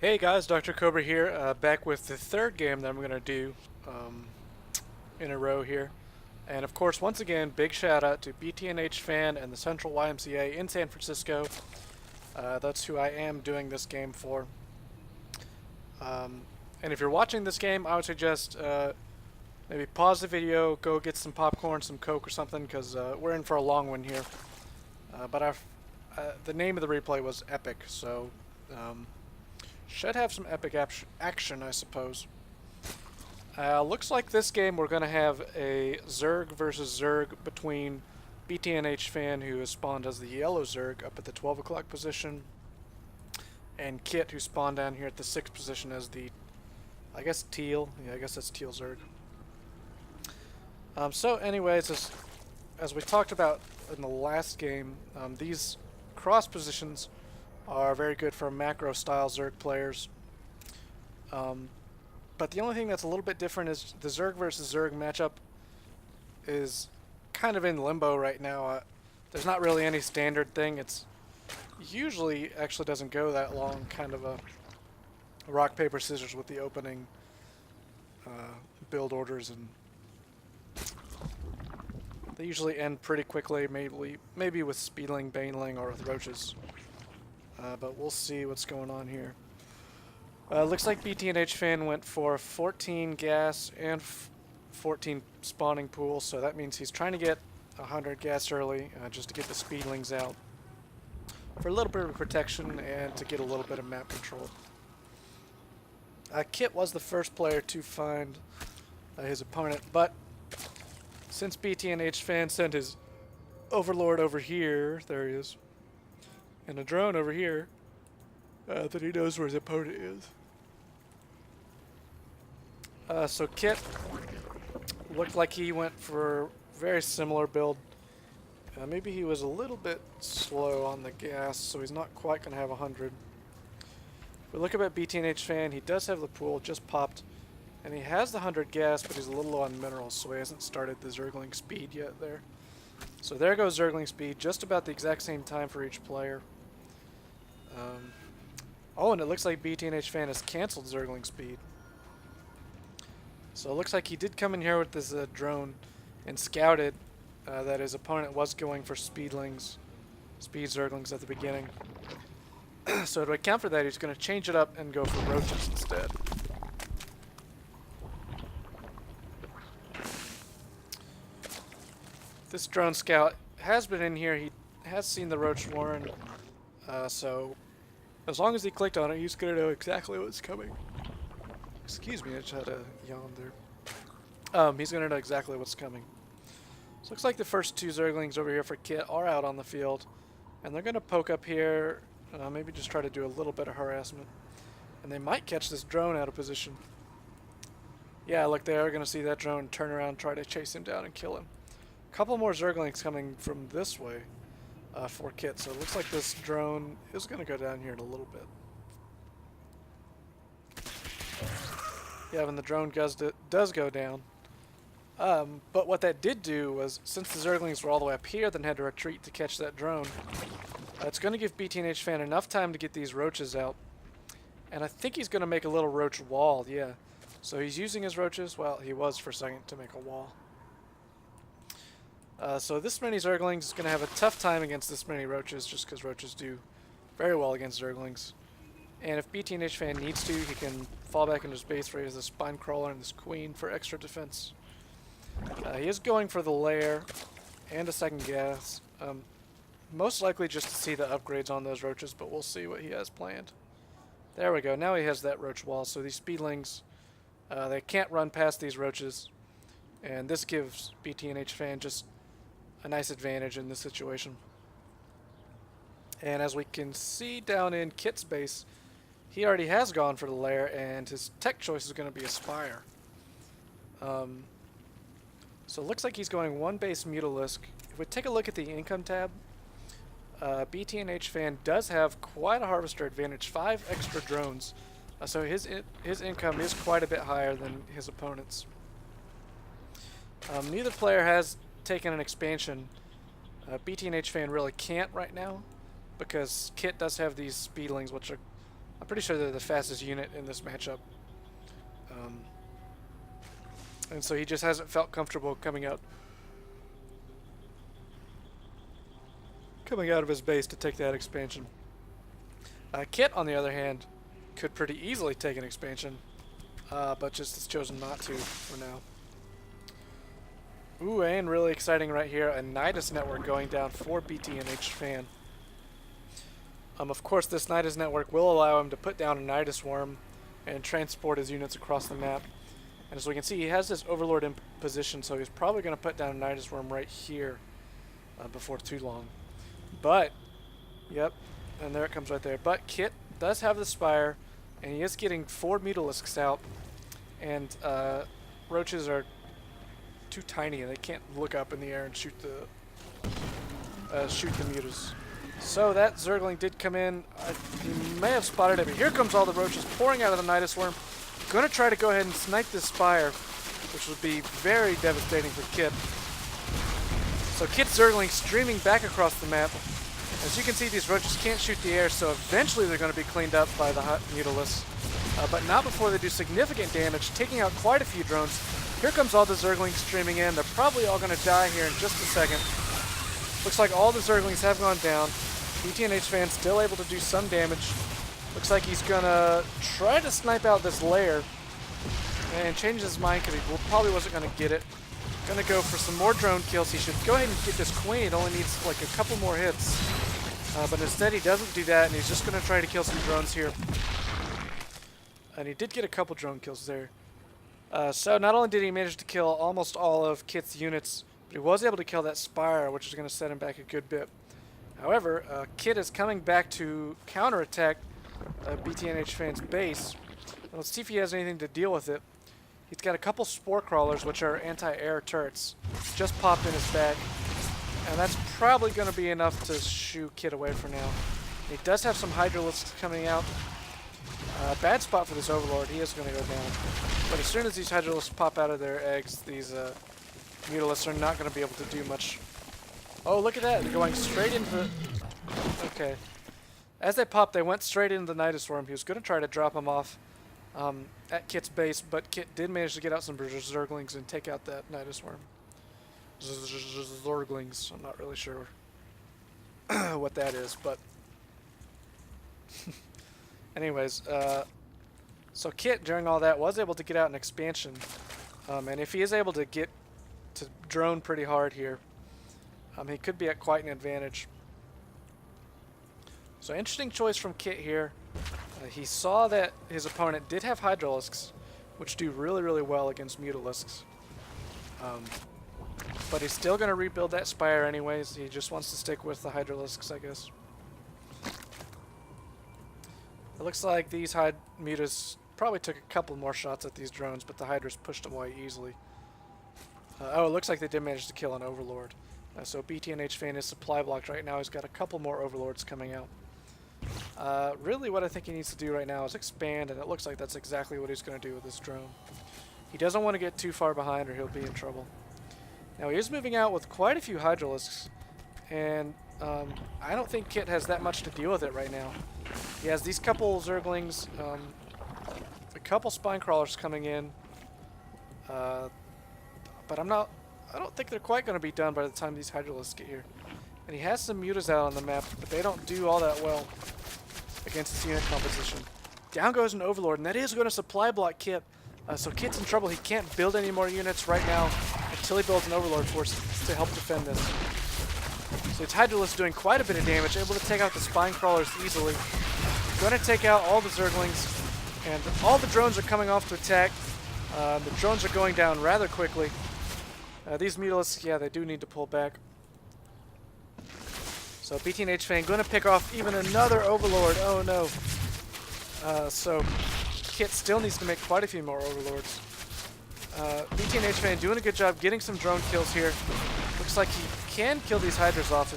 Hey guys, Dr. Cobra here, back with the third game that I'm going to do in a row here. And of course, once again, big shout out to BTNH Fan and the Central YMCA in San Francisco. That's who I am doing this game for. And if you're watching this game, I would suggest maybe pause the video, go get some popcorn, some Coke or something, because we're in for a long one here. But the name of the replay was Epic, so should have some epic action, I suppose. Looks like this game we're going to have a Zerg versus Zerg between BTNH Fan, who has spawned as the yellow Zerg up at the 12 o'clock position, and Kit, who spawned down here at the 6th position as the, I guess, teal. Yeah, I guess that's teal Zerg. So anyways, as we talked about in the last game, these cross positions are very good for macro style Zerg players. But the only thing that's a little bit different is the Zerg versus Zerg matchup is kind of in limbo right now. There's not really any standard thing. It's usually actually doesn't go that long, kind of a rock, paper, scissors with the opening build orders, and they usually end pretty quickly, maybe with Speedling, Baneling, or with Roaches. But we'll see what's going on here. Looks like BTNH Fan went for 14 gas and 14 spawning pools, so that means he's trying to get 100 gas early, just to get the Speedlings out for a little bit of protection and to get a little bit of map control. Kit was the first player to find his opponent, but since BTNH Fan sent his Overlord over here, there he is, and a drone over here, that he knows where his opponent is. So Kit looked like he went for a very similar build. Maybe he was a little bit slow on the gas, so he's not quite going to have 100. If we look at BTNH Fan, he does have the pool just popped, and he has the 100 gas, but he's a little low on minerals, so he hasn't started the Zergling speed yet there. So there goes Zergling speed, just about the exact same time for each player. Oh, and it looks like BTNH Fan has canceled Zergling speed. So it looks like he did come in here with this drone and scouted that his opponent was going for Speedlings, Speed Zerglings at the beginning. So to account for that, he's going to change it up and go for Roaches instead. This drone scout has been in here. He has seen the Roach Warren, so as long as he clicked on it, he's going to know exactly what's coming. Excuse me, I just had a yawn there. He's going to know exactly what's coming. So looks like the first two Zerglings over here for Kit are out on the field, and they're going to poke up here, maybe just try to do a little bit of harassment. And they might catch this drone out of position. Yeah, look, they are going to see that drone, turn around, try to chase him down and kill him. A couple more Zerglings coming from this way for Kit, so it looks like this drone is going to go down here in a little bit. Yeah, when the drone does go down. But what that did do was, since the Zerglings were all the way up here, then had to retreat to catch that drone, it's going to give BTNH Fan enough time to get these Roaches out. And I think he's going to make a little Roach wall, yeah. So he's using his Roaches, well, he was for a second, to make a wall. So this many Zerglings is going to have a tough time against this many Roaches, just because Roaches do very well against Zerglings. And if BTNH Fan needs to, he can fall back into his base where he has the Spine Crawler and this Queen for extra defense. He is going for the lair and a second gas. Most likely just to see the upgrades on those Roaches, but we'll see what he has planned. There we go. Now he has that Roach wall, so these Speedlings, they can't run past these Roaches. And this gives BTNH Fan just a nice advantage in this situation. And as we can see down in Kit's base, he already has gone for the lair, and his tech choice is going to be a Spire. So it looks like he's going one base Mutalisk. If we take a look at the income tab, BTNH Fan does have quite a harvester advantage, 5 extra drones. So his income is quite a bit higher than his opponent's. Neither player has taken an expansion. BTNH Fan really can't right now, because Kit does have these Speedlings, which are I'm pretty sure they're the fastest unit in this matchup. And so he just hasn't felt comfortable coming out of his base to take that expansion. Kit, on the other hand, could pretty easily take an expansion, but just has chosen not to for now. Ooh, and really exciting right here, a Nidus network going down for BT&H Fan. Of course, this Nidus network will allow him to put down a Nidus worm and transport his units across the map. And as we can see, he has this Overlord in position, so he's probably going to put down a Nidus worm right here before too long. But, yep, and there it comes right there. But Kit does have the Spire, and he is getting 4 Mutalisks out, and roaches are too tiny, and they can't look up in the air and shoot the mutas. So that Zergling did come in. He may have spotted it, but here comes all the roaches pouring out of the Nidus worm. Going to try to go ahead and snipe this Spire, which would be very devastating for Kit. So Kit's Zergling streaming back across the map. As you can see, these roaches can't shoot the air, so eventually they're going to be cleaned up by the Mutalisks. But not before they do significant damage, taking out quite a few drones. Here comes all the Zerglings streaming in. They're probably all going to die here in just a second. Looks like all the Zerglings have gone down. BT&H Fan's still able to do some damage. Looks like he's going to try to snipe out this lair and change his mind because he probably wasn't going to get it. Going to go for some more drone kills. He should go ahead and get this queen. It only needs like a couple more hits. But instead he doesn't do that, and he's just going to try to kill some drones here. And he did get a couple drone kills there. So not only did he manage to kill almost all of Kit's units, but he was able to kill that Spire, which is going to set him back a good bit. However, Kit is coming back to counterattack BT&H Fan's base. Let's see if he has anything to deal with it. He's got a couple Spore Crawlers, which are anti-air turrets, just popped in his bag. And that's probably going to be enough to shoo Kit away for now. He does have some Hydralisks coming out. Bad spot for this Overlord. He is going to go down. But as soon as these Hydralisks pop out of their eggs, these Mutalisks are not going to be able to do much. Oh, look at that. They're going straight into the... Okay. As they popped, they went straight into the Nidus Worm. He was going to try to drop him off at Kit's base, but Kit did manage to get out some Zerglings and take out that Nidus Worm. Zerglings. I'm not really sure what that is, but... Anyways, so Kit, during all that, was able to get out an expansion. And if he is able to get to drone pretty hard here, he could be at quite an advantage. So interesting choice from Kit here. He saw that his opponent did have Hydralisks, which do really, really well against Mutalisks. But he's still going to rebuild that Spire anyways. He just wants to stick with the Hydralisks, I guess. It looks like these Mutas probably took a couple more shots at these drones, but the Hydras pushed them away easily. Oh, it looks like they did manage to kill an Overlord. So BT&H Fan is supply blocked right now. He's got a couple more Overlords coming out. Really what I think he needs to do right now is expand, and it looks like that's exactly what he's going to do with this drone. He doesn't want to get too far behind or he'll be in trouble. Now he is moving out with quite a few Hydralisks, and I don't think Kit has that much to deal with it right now. He has these couple Zerglings, a couple Spine Crawlers coming in, but I don't think they're quite going to be done by the time these Hydralisks get here. And he has some Mutas out on the map, but they don't do all that well against this unit composition. Down goes an Overlord, and that is going to supply block Kit. So Kit's in trouble. He can't build any more units right now until he builds an Overlord force to help defend this. So it's Hydralisk doing quite a bit of damage, able to take out the Spine Crawlers easily. Going to take out all the Zerglings, and all the drones are coming off to attack. The drones are going down rather quickly. These Mutalisks, yeah, they do need to pull back. So BT&H Fan going to pick off even another Overlord. Oh no. So Kit still needs to make quite a few more Overlords. BT&H Fan doing a good job getting some drone kills here. Looks like he can kill these Hydras off